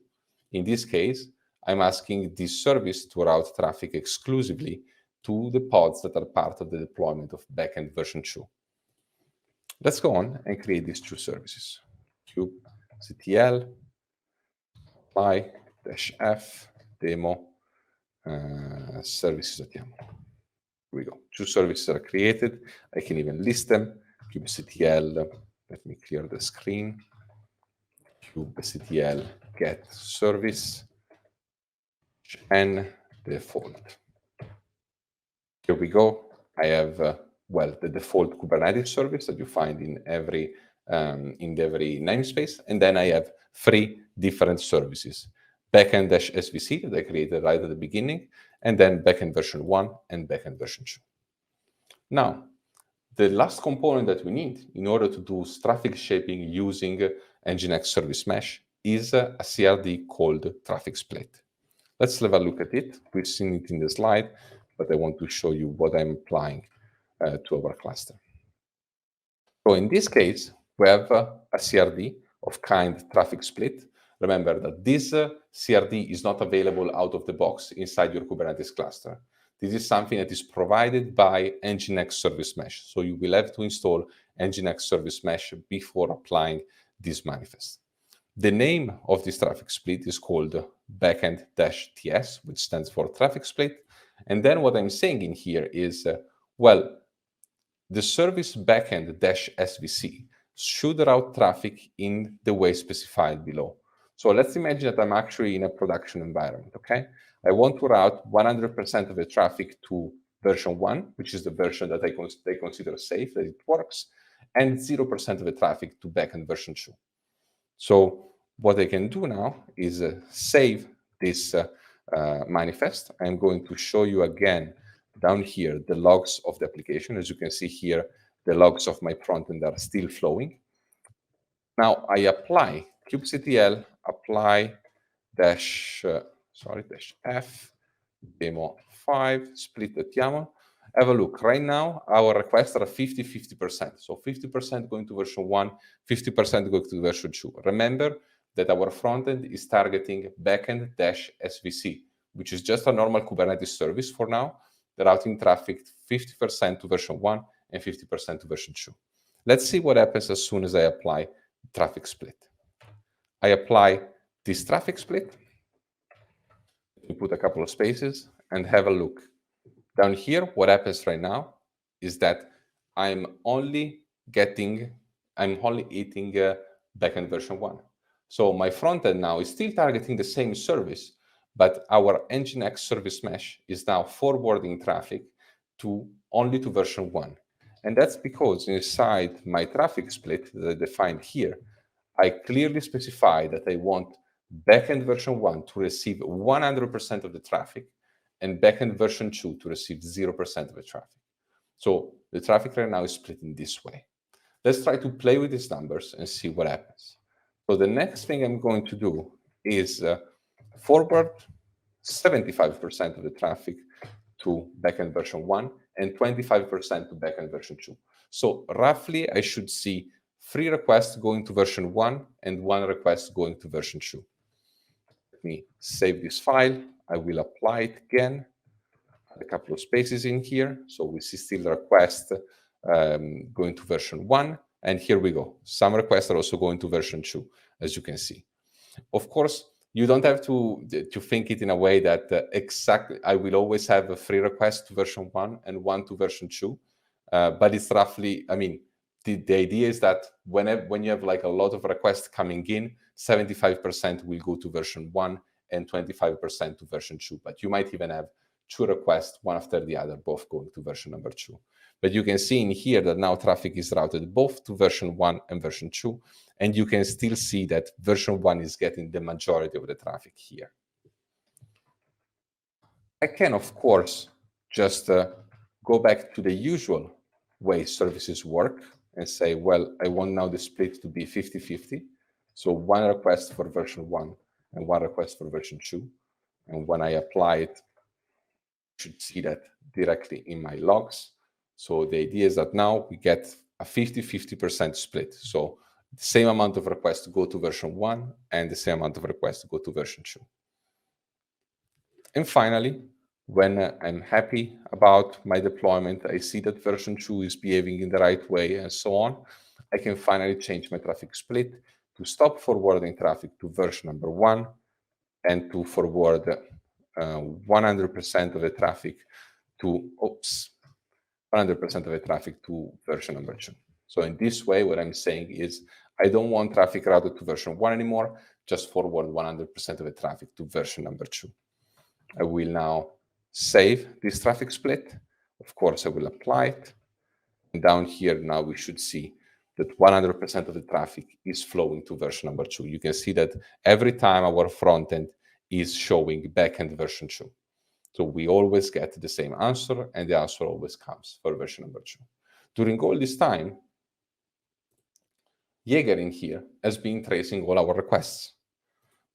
In this case, I'm asking this service to route traffic exclusively to the pods that are part of the deployment of backend version 2. Let's go on and create these two services. kubectl my-f demo services. Here we go. Two services are created. I can even list them. kubectl, let me clear the screen. kubectl get service and default. Here we go. I have the default Kubernetes service that you find in every namespace, and then I have 3 different services: backend-svc that I created right at the beginning, and then backend version 1 and backend version 2. Now, the last component that we need in order to do traffic shaping using NGINX Service Mesh is a CRD called traffic split. Let's have a look at it. We've seen it in the slide, but I want to show you what I'm applying to our cluster. So in this case, we have a CRD of kind traffic split. Remember that this CRD is not available out of the box inside your Kubernetes cluster. This is something that is provided by NGINX Service Mesh. So you will have to install NGINX Service Mesh before applying this manifest. The name of this traffic split is called backend-TS, which stands for traffic split. And then what I'm saying in here is, well, the service backend-SVC should route traffic in the way specified below. So let's imagine that I'm actually in a production environment, okay? I want to route 100% of the traffic to version 1, which is the version that they consider safe, that it works, and 0% of the traffic to backend version 2. So what I can do now is save this manifest. I'm going to show you again down here the logs of the application. As you can see here, the logs of my frontend are still flowing. Now I apply kubectl apply dash f demo 5 split.yaml. Have a look. Right now, our requests are 50-50%. So 50% going to version 1, 50% going to version 2. Remember that our frontend is targeting backend-SVC, which is just a normal Kubernetes service for now, the routing traffic 50% to version 1 and 50% to version 2. Let's see what happens as soon as I apply traffic split. I apply this traffic split. We put a couple of spaces and have a look. Down here, what happens right now is that I'm only eating backend version 1. So my frontend now is still targeting the same service, but our NGINX service mesh is now forwarding traffic only to version 1. And that's because inside my traffic split that I defined here, I clearly specify that I want backend version 1 to receive 100% of the traffic and backend version 2 to receive 0% of the traffic. So the traffic right now is split in this way. Let's try to play with these numbers and see what happens. So the next thing I'm going to do is forward 75% of the traffic to backend version 1 and 25% to backend version 2. So roughly, I should see 3 requests going to version 1 and 1 request going to version 2. Let me save this file. I will apply it again. Add a couple of spaces in here. So we see still the request going to version 1. And here we go. Some requests are also going to version 2, as you can see. Of course, you don't have to think it in a way that exactly I will always have a 3 requests to version 1 and 1 to version 2. But it's roughly, I mean, the idea is that when you have like a lot of requests coming in, 75% will go to version 1 and 25% to version 2. But you might even have 2 requests, one after the other, both going to version number 2. But you can see in here that now traffic is routed both to version 1 and version 2. And you can still see that version 1 is getting the majority of the traffic here. I can, of course, just go back to the usual way services work and say, well, I want now the split to be 50-50. So 1 request for version 1 and 1 request for version 2. And when I apply it, you should see that directly in my logs. So the idea is that now we get a 50-50% split. So the same amount of requests go to version 1 and the same amount of requests go to version 2. And finally, when I'm happy about my deployment, I see that version 2 is behaving in the right way and so on, I can finally change my traffic split to stop forwarding traffic to version number 1 and to forward 100% of the traffic to, 100% of the traffic to version number 2. So in this way, what I'm saying is I don't want traffic routed to version 1 anymore, just forward 100% of the traffic to version number 2. I will now save this traffic split. Of course, I will apply it. And down here now we should see that 100% of the traffic is flowing to version number 2. You can see that every time our frontend is showing backend version 2. So we always get the same answer, and the answer always comes for version number 2. During all this time, Jaeger in here has been tracing all our requests.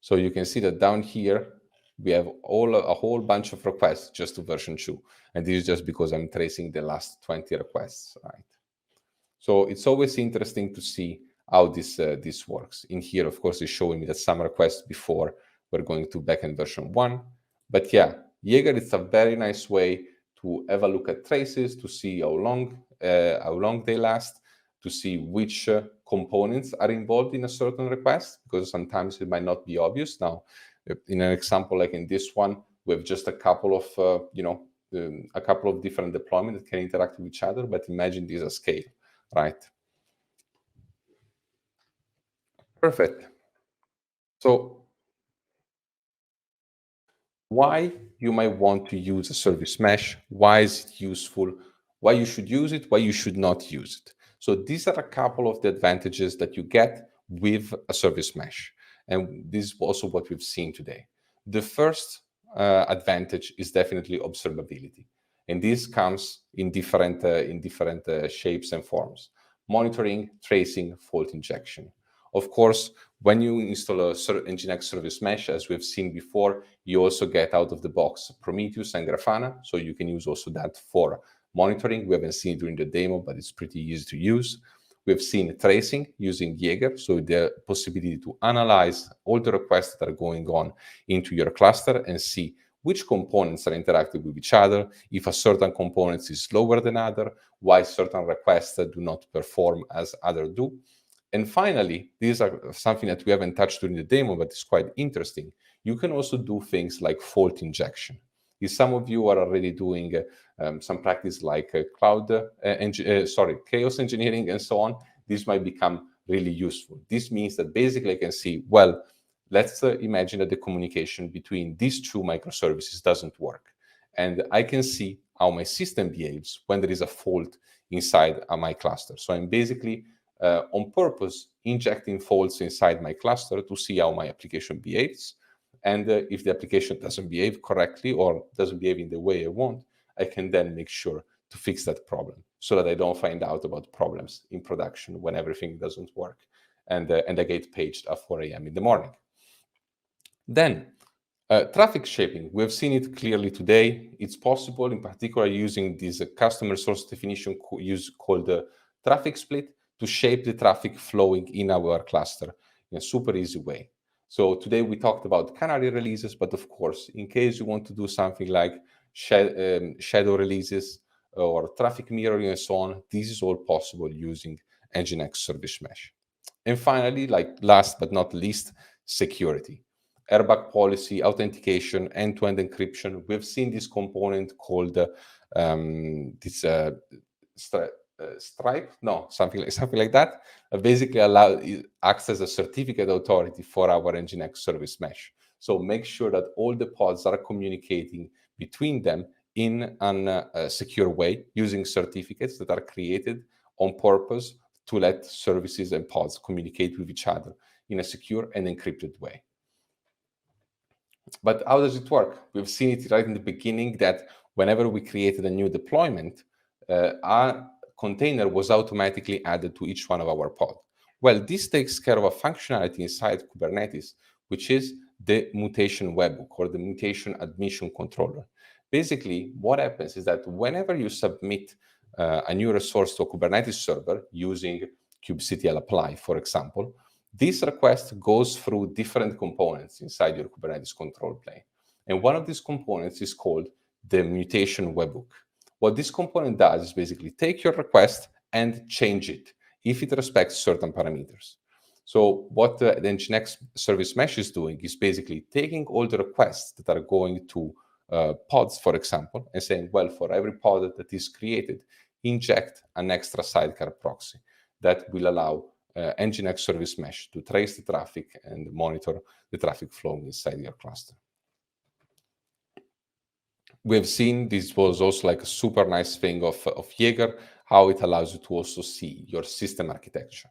So you can see that down here, we have a whole bunch of requests just to version 2. And this is just because I'm tracing the last 20 requests, right? So it's always interesting to see how this works. In here, of course, it's showing me that some requests before we're going to backend version 1. But yeah, Jaeger is a very nice way to have a look at traces, to see how long they last, to see which components are involved in a certain request, because sometimes it might not be obvious. Now, in an example like in this one, we have just a couple of a couple of different deployments that can interact with each other, but imagine this as scale, right? Perfect. So why you might want to use a service mesh, why is it useful, why you should use it, why you should not use it. So these are a couple of the advantages that you get with a service mesh. And this is also what we've seen today. The first advantage is definitely observability. And this comes in different shapes and forms: monitoring, tracing, fault injection. Of course, when you install a NGINX service mesh, as we've seen before, you also get out of the box Prometheus and Grafana, so you can use also that for monitoring. We haven't seen it during the demo, but it's pretty easy to use. We've seen tracing using Jaeger, so the possibility to analyze all the requests that are going on into your cluster and see which components are interacting with each other, if a certain component is slower than other, why certain requests do not perform as others do. And finally, these are something that we haven't touched during the demo, but it's quite interesting. You can also do things like fault injection. If some of you are already doing some practice like chaos engineering and so on, this might become really useful. This means that basically I can see, well, let's imagine that the communication between these two microservices doesn't work. And I can see how my system behaves when there is a fault inside my cluster. So I'm basically on purpose injecting faults inside my cluster to see how my application behaves. And if the application doesn't behave correctly or doesn't behave in the way I want, I can then make sure to fix that problem so that I don't find out about problems in production when everything doesn't work and I get paged at 4 a.m. in the morning. Then traffic shaping, we've seen it clearly today. It's possible, in particular, using this customer source definition called traffic split, to shape the traffic flowing in our cluster in a super easy way. So today we talked about Canary releases, but of course, in case you want to do something like shadow releases or traffic mirroring and so on, this is all possible using NGINX Service Mesh. And finally, like last but not least, security. Airbag policy, authentication, end-to-end encryption. We've seen this component called Stripe, no, something like that. Basically, acts as a certificate authority for our NGINX service mesh. So make sure that all the pods are communicating between them in a secure way using certificates that are created on purpose to let services and pods communicate with each other in a secure and encrypted way. But how does it work? We've seen it right in the beginning that whenever we created a new deployment, our container was automatically added to each one of our pods. Well, this takes care of a functionality inside Kubernetes, which is the mutation webhook or the mutation admission controller. Basically, what happens is that whenever you submit a new resource to a Kubernetes server using kubectl apply, for example, this request goes through different components inside your Kubernetes control plane. And one of these components is called the mutation webhook. What this component does is basically take your request and change it if it respects certain parameters. So what the NGINX service mesh is doing is basically taking all the requests that are going to pods, for example, and saying, well, for every pod that is created, inject an extra sidecar proxy that will allow NGINX service mesh to trace the traffic and monitor the traffic flow inside your cluster. We've seen this was also like a super nice thing of Jaeger, how it allows you to also see your system architecture.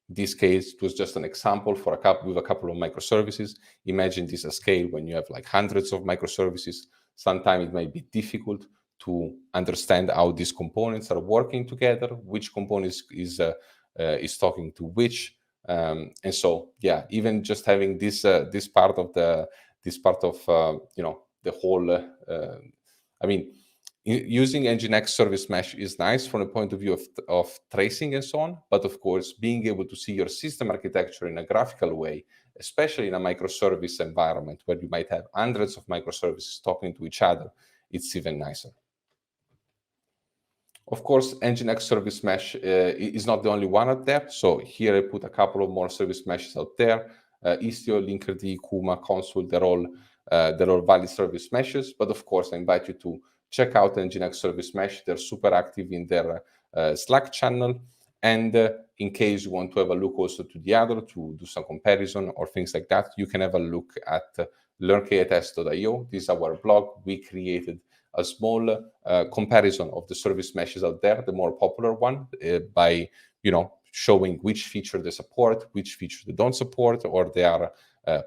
In this case, it was just an example for with a couple of microservices. Imagine this at scale when you have like hundreds of microservices. Sometimes it might be difficult to understand how these components are working together, which component is talking to which, and so yeah, even just having this part of the whole. I mean, using NGINX service mesh is nice from the point of view of tracing and so on, but of course, being able to see your system architecture in a graphical way, especially in a microservice environment where you might have hundreds of microservices talking to each other, it's even nicer. Of course, NGINX service mesh is not the only one out there. So here I put a couple of more service meshes out there. Istio, Linkerd, Kuma, Consul, they're all valid service meshes. But of course, I invite you to check out NGINX service mesh. They're super active in their Slack channel. And in case you want to have a look also to the other, to do some comparison or things like that, you can have a look at Learnk8s.io. This is our blog. We created a small comparison of the service meshes out there, the more popular one, by showing which feature they support, which feature they don't support, or they are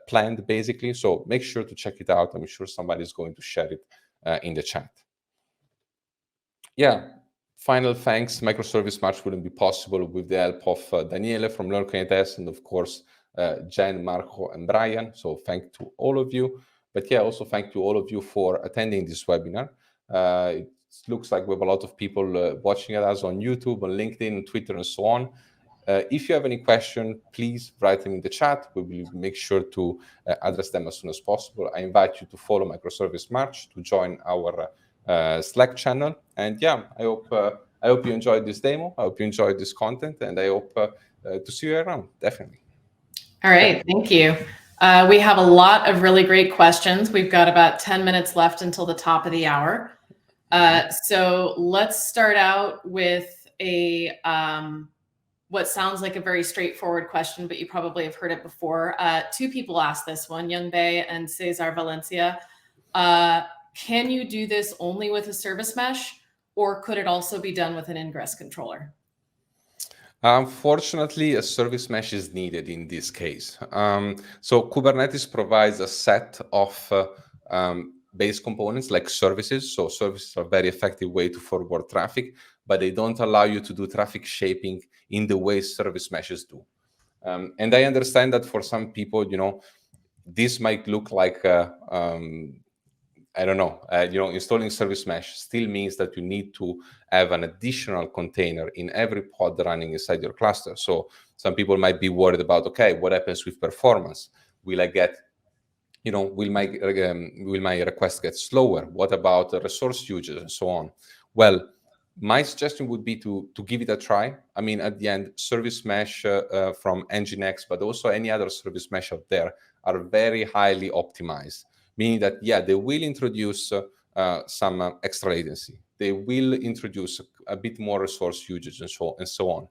planned basically. So make sure to check it out. I'm sure somebody is going to share it in the chat. Yeah, final thanks. Microservice March wouldn't be possible with the help of Daniele from Learnk8s and of course Jen, Marco, and Brian. So thank to all of you. But yeah, also thank to all of you for attending this webinar. It looks like we have a lot of people watching us on YouTube, on LinkedIn, Twitter, and so on. If you have any question, please write them in the chat. We will make sure to address them as soon as possible. I invite you to follow Microservice March, to join our Slack channel. And yeah, I hope you enjoyed this demo. I hope you enjoyed this content, and I hope to see you around, definitely. All right, thank you. We have a lot of really great questions. We've got about 10 minutes left until the top of the hour. So let's start out with a what sounds like a very straightforward question, but you probably have heard it before. Two people asked this one, Young Bay and Cesar Valencia. Can you do this only with a service mesh, or could it also be done with an ingress controller? Unfortunately, a service mesh is needed in this case. So Kubernetes provides a set of base components like services. So services are a very effective way to forward traffic, but they don't allow you to do traffic shaping in the way service meshes do. And I understand that for some people, this might look like I don't know, installing service mesh still means that you need to have an additional container in every pod running inside your cluster. So some people might be worried about, okay, what happens with performance? Will I get, will my request get slower? What about the resource usage and so on? Well, my suggestion would be to give it a try. I mean, at the end, service mesh from NGINX, but also any other service mesh out there are very highly optimized. Meaning that, yeah, they will introduce some extra latency. They will introduce a bit more resource usage and so on.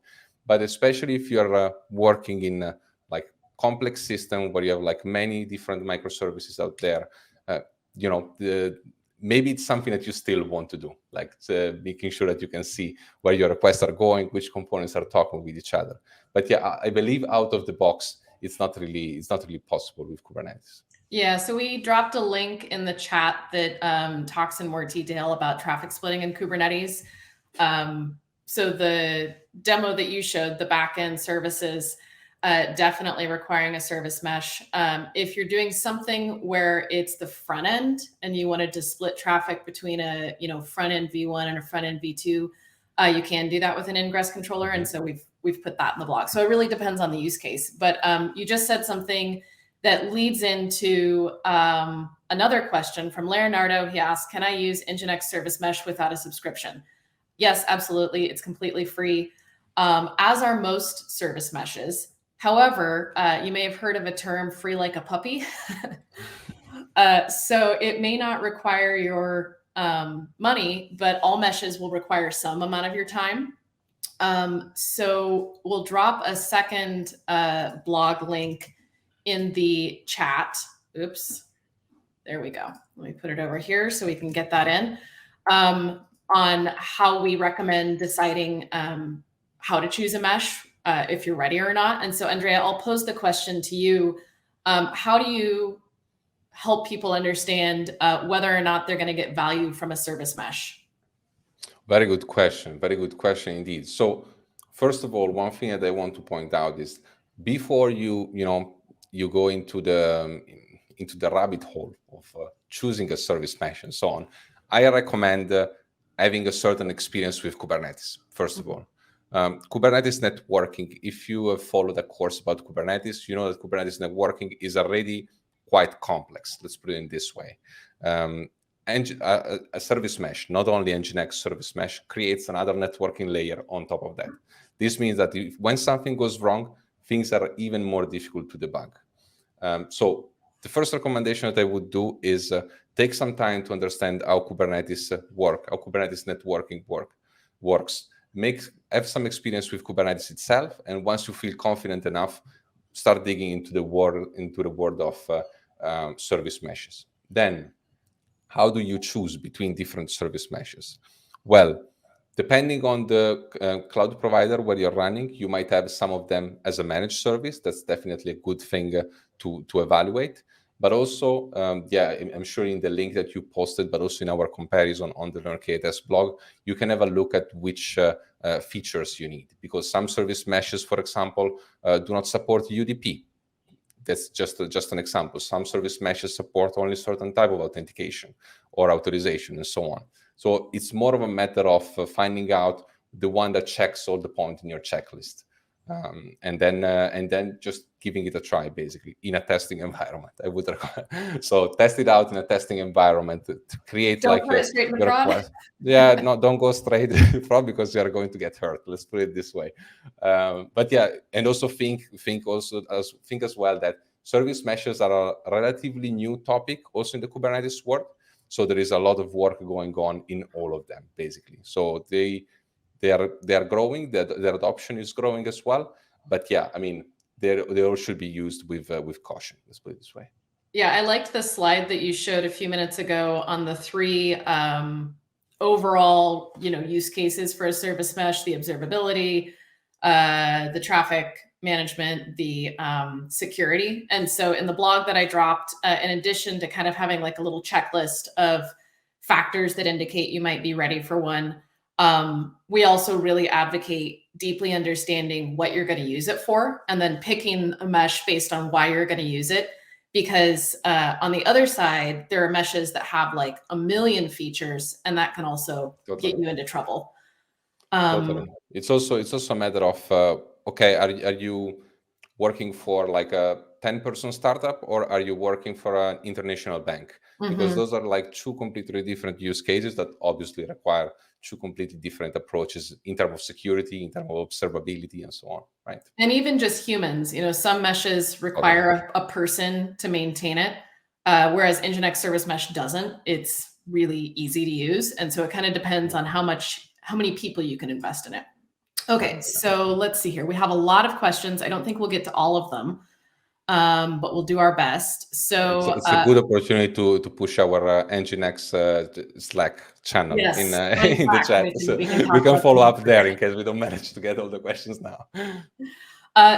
But especially if you're working in like complex system where you have like many different microservices out there, maybe it's something that you still want to do, like making sure that you can see where your requests are going, which components are talking with each other. But yeah, I believe out of the box, it's not really possible with Kubernetes. Yeah, so we dropped a link in the chat that talks in more detail about traffic splitting in Kubernetes. So the demo that you showed, the backend services, definitely requiring a service mesh. If you're doing something where it's the front end and you wanted to split traffic between a front end V1 and a front end V2, you can do that with an ingress controller. And so we've put that in the blog. So it really depends on the use case. But you just said something that leads into another question from Leonardo. He asked, can I use NGINX service mesh without a subscription? Yes, absolutely. It's completely free, as are most service meshes. However, you may have heard of a term, free like a puppy. So it may not require your money, but all meshes will require some amount of your time. So we'll drop a second blog link in the chat. Oops, there we go. Let me put it over here so we can get that in, on how we recommend deciding how to choose a mesh, if you're ready or not. And so Andrea, I'll pose the question to you. How do you help people understand whether or not they're going to get value from a service mesh? Very good question. Very good question indeed. So first of all, one thing that I want to point out is before you go into the rabbit hole of choosing a service mesh and so on, I recommend having a certain experience with Kubernetes, first of all. Kubernetes networking, if you have followed a course about Kubernetes, you know that Kubernetes networking is already quite complex. Let's put it in this way. And a service mesh, not only NGINX service mesh, creates another networking layer on top of that. This means that when something goes wrong, things are even more difficult to debug. So the first recommendation that I would do is take some time to understand how Kubernetes how Kubernetes networking works. Have some experience with Kubernetes itself, and once you feel confident enough, start digging into the world of service meshes. Then, how do you choose between different service meshes? Well, depending on the cloud provider where you're running, you might have some of them as a managed service. That's definitely a good thing to evaluate. But also, I'm sure in the link that you posted, but also in our comparison on the Learnk8s blog, you can have a look at which features you need. Because some service meshes, for example, do not support UDP. That's just an example. Some service meshes support only certain type of authentication or authorization and so on. So it's more of a matter of finding out the one that checks all the points in your checklist. And then just giving it a try, basically, in a testing environment. I would recommend. So test it out in a testing environment to create don't put it straight in the prod. Yeah, no, don't go straight from because you are going to get hurt. Let's put it this way. But yeah, and also think as well that service meshes are a relatively new topic also in the Kubernetes world. So there is a lot of work going on in all of them, basically. So they are growing. Their adoption is growing as well. But yeah, I mean, they all should be used with caution. Let's put it this way. Yeah, I liked the slide that you showed a few minutes ago on the three overall, use cases for a service mesh: the observability, the traffic management, the security. And so in the blog that I dropped, in addition to kind of having like a little checklist of factors that indicate you might be ready for one, we also really advocate deeply understanding what you're going to use it for, and then picking a mesh based on why you're going to use it. Because on the other side, there are meshes that have like a million features, and that can also get you into trouble. Totally. It's also a matter of okay, are you working for like a 10-person startup, or are you working for an international bank? Because those are like two completely different use cases that obviously require two completely different approaches in terms of security, in terms of observability, and so on, right? And even just humans, some meshes require a person to maintain it, whereas NGINX Service Mesh doesn't. It's really easy to use, and so it kind of depends on how many people you can invest in it. Okay, so let's see here. We have a lot of questions. I don't think we'll get to all of them, but we'll do our best. So it's a good opportunity to push our NGINX Slack channel in the chat. So we can follow up there in case we don't manage to get all the questions now.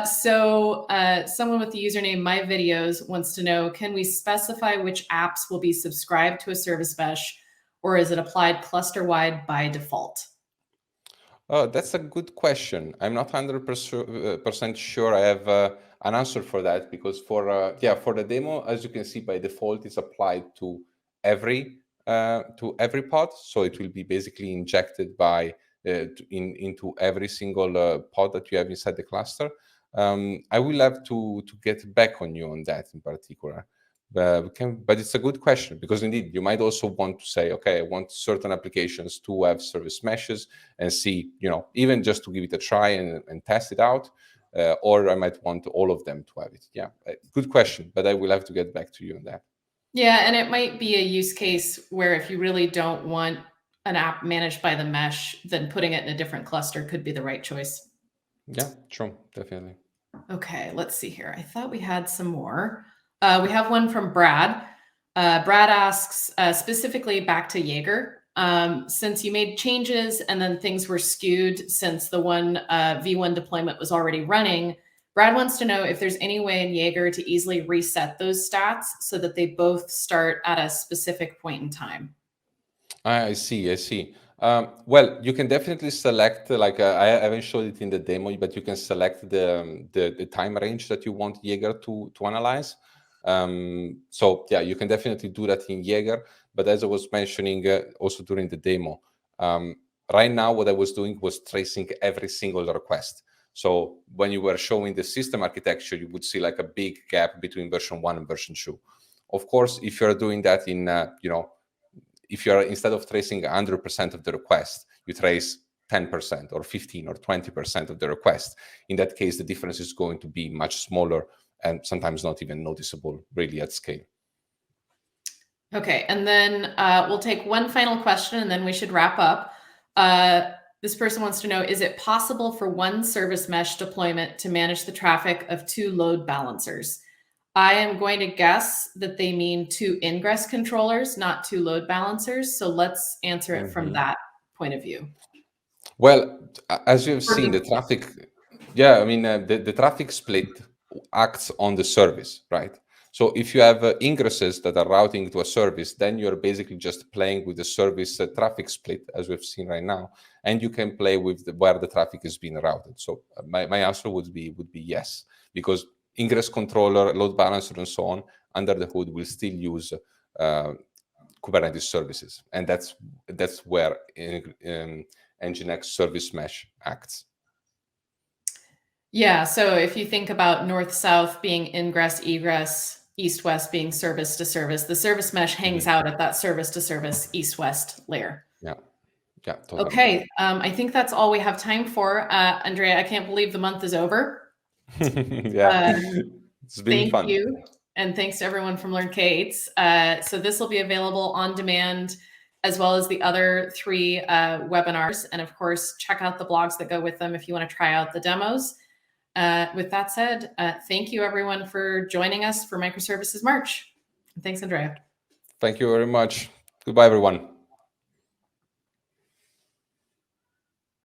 Someone with the username My Videos wants to know, can we specify which apps will be subscribed to a service mesh, or is it applied cluster-wide by default? Oh, that's a good question. I'm not 100% sure I have an answer for that, because for the demo, as you can see, by default, it's applied to every pod. So it will be basically injected into every single pod that you have inside the cluster. I will have to get back on you on that in particular. But it's a good question, because indeed you might also want to say, okay, I want certain applications to have service meshes and see, even just to give it a try and test it out, or I might want all of them to have it. Yeah, good question, but I will have to get back to you on that. Yeah, and it might be a use case where if you really don't want an app managed by the mesh, then putting it in a different cluster could be the right choice. Yeah, true, definitely. Okay, let's see here. I thought we had some more. We have one from Brad. Brad asks, specifically back to Jaeger, since you made changes and then things were skewed since the V1 deployment was already running, Brad wants to know if there's any way in Jaeger to easily reset those stats so that they both start at a specific point in time. I see. Well, you can definitely select, I haven't showed it in the demo, but you can select the time range that you want Jaeger to analyze. So yeah, you can definitely do that in Jaeger. But as I was mentioning also during the demo, Right now, what I was doing was tracing every single request. So when you were showing the system architecture, you would see like a big gap between version 1 and version 2. Of course, if you're doing that in, if you're, instead of tracing 100% of the request, you trace 10% or 15 or 20% of the request. In that case, the difference is going to be much smaller and sometimes not even noticeable really at scale. Okay, and then we'll take one final question and then we should wrap up. This person wants to know, is it possible for one service mesh deployment to manage the traffic of 2 load balancers? I am going to guess that they mean 2 ingress controllers, not 2 load balancers. So let's answer it from that point of view. Well, as you've seen, the traffic, the traffic split acts on the service, right? So if you have ingresses that are routing to a service, then you're basically just playing with the service traffic split, as we've seen right now, and you can play with where the traffic is being routed. So my answer would be yes, because ingress controller, load balancer, and so on under the hood will still use Kubernetes services, and that's where NGINX service mesh acts. Yeah, so if you think about north-south being ingress, egress, east-west being service to service, the service mesh hangs out at that service to service east-west layer. Yeah, totally. Okay, I think that's all we have time for. Andrea, I can't believe the month is over. Yeah, it's been fun. Thank you, and thanks to everyone from Learnk8s. So this will be available on demand, as well as the other 3 webinars. And of course, check out the blogs that go with them if you want to try out the demos. With that said, thank you everyone for joining us for Microservices March. Thanks, Andrea. Thank you very much. Goodbye, everyone.